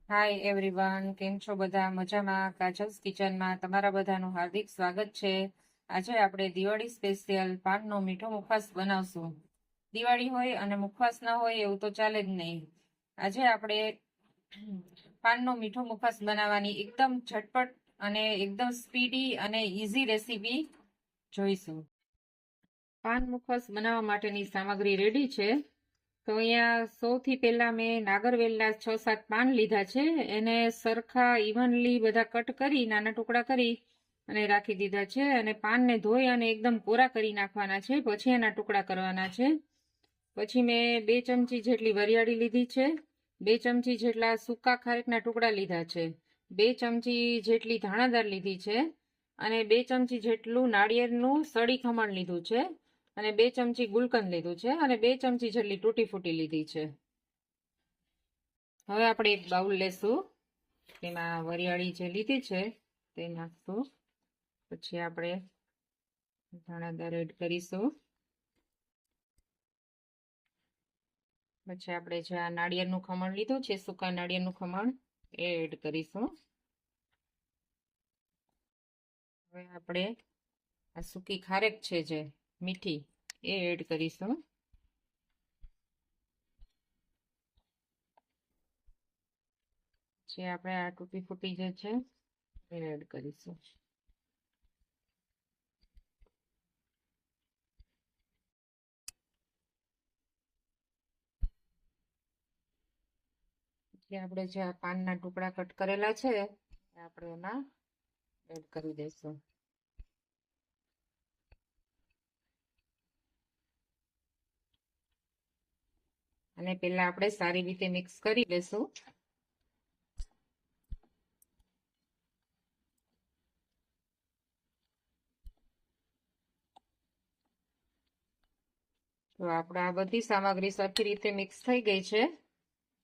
Hi everyone, કેમ છો બધા? મજામાં? કાજલ્સ કિચનમાં તમારા બધાનું હાર્દિક સ્વાગત છે. આજે આપણે દિવાળી સ્પેશિયલ પાનનો મીઠો મુખવાસ બનાવશું. દિવાળી હોય અને મુખવાસ ના હોય એવું તો ચાલે જ નહીં. આજે આપણે પાનનો મીઠો મુખવાસ બનાવવાની એકદમ ઝટપટ અને એકદમ સ્પીડી અને ઇઝી રેસીપી જોઈશું. પાન મુખવાસ બનાવવા માટેની સામગ્રી રેડી છે. તો અહીંયા સૌથી પહેલા મેં નાગરવેલના 6-7 પાન લીધા છે. એને સરખા ઇવનલી બધા કટ કરી નાના ટુકડા કરી અને રાખી દીધા છે. અને પાનને ધોઈ અને એકદમ કોરા કરી નાખવાના છે, પછી એના ટુકડા કરવાના છે. પછી મેં 2 ચમચી જેટલી વરિયાળી લીધી છે, 2 ચમચી જેટલા સૂકા ખારેકના ટુકડા લીધા છે, 2 ચમચી જેટલી ધાણાદાળ લીધી છે અને 2 ચમચી જેટલું નાળિયેરનું સળી ખમણ લીધું છે અને 2 ચમચી ગુલકંદ લીધું છે અને 2 ચમચી જેટલી તૂટી ફૂટી લીધી છે. હવે આપણે એક બાઉલ લેશું, તેમાં વરિયાળી જે લીધી છે તે નાખશું. પછી આપણે ધાણાદાળ એડ કરીશું. પછી આપણે જે આ નાળિયેરનું ખમણ લીધું છે, સૂકા નાળિયેરનું ખમણ, એ એડ કરીશું. હવે આપણે આ સૂકી ખારેક છે જે મીઠી, એ એડ કરીશું. જે આપણે આ તૂટી ફૂટી જે છે એ એડ કરીશું. આપણે જે આ પાનના ટુકડા કટ કરેલા છે આપણે એમાં એડ કરી દઈશું. અને પહેલા આપણે સારી રીતે મિક્સ કરી લેશું. તો આપણે આ બધી સામગ્રી સરખી રીતે મિક્સ થઈ ગઈ છે.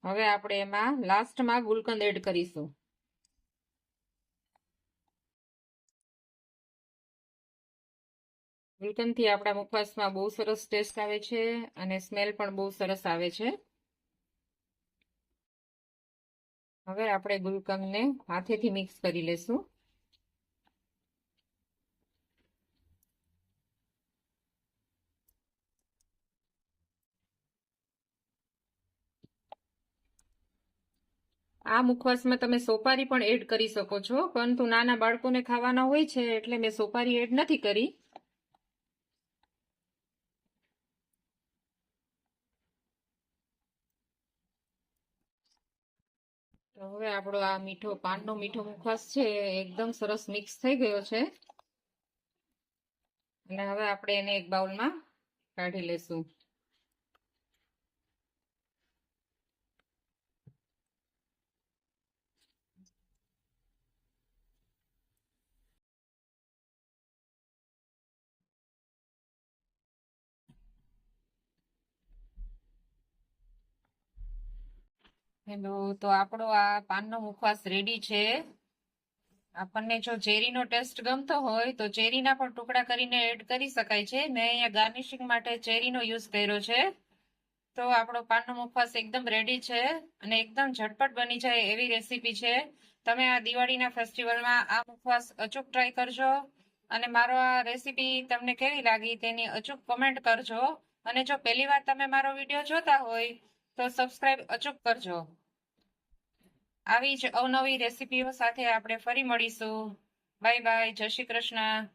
હવે આપણે એમાં લાસ્ટમાં ગુલકંદ એડ કરીશું. ગુલકંદથી આપણા મુખવાસમાં બહુ સરસ ટેસ્ટ આવે છે અને સ્મેલ પણ બહુ સરસ આવે છે. હવે આપણે ગુલકંદને હાથેથી મિક્સ કરી લેશું. આ મુખવાસમાં તમે સોપારી પણ એડ કરી શકો છો, પરંતુ નાના બાળકોને ખાવાના હોય છે એટલે મેં સોપારી એડ નથી કરી. તો હવે આપણો આ પાનનો મીઠો મુખવાસ છે એકદમ સરસ મિક્સ થઈ ગયો છે. અને હવે આપણે એને એક બાઉલમાં કાઢી લેશું. હેલો, તો આપણો આ પાનનો મુખવાસ રેડી છે. આપણને જો ચેરીનો ટેસ્ટ ગમતો હોય તો ચેરીના પણ ટુકડા કરીને એડ કરી શકાય છે. મેં અહીંયા ગાર્નિશિંગ માટે ચેરીનો યુઝ કર્યો છે. તો આપણો પાનનો મુખવાસ એકદમ રેડી છે અને એકદમ ઝટપટ બની જાય એવી રેસીપી છે. તમે આ દિવાળીના ફેસ્ટિવલમાં આ મુખવાસ અચૂક ટ્રાય કરજો અને મારો આ રેસીપી તમને કેવી લાગી તેની અચૂક કમેન્ટ કરજો. અને જો પહેલી વાર તમે મારો વિડીયો જોતા હોય તો સબસ્ક્રાઇબ અચૂક કરજો. આવી જ અવનવી રેસીપીઓ સાથે આપણે ફરી મળીશું. Bye bye. જય શ્રી કૃષ્ણ.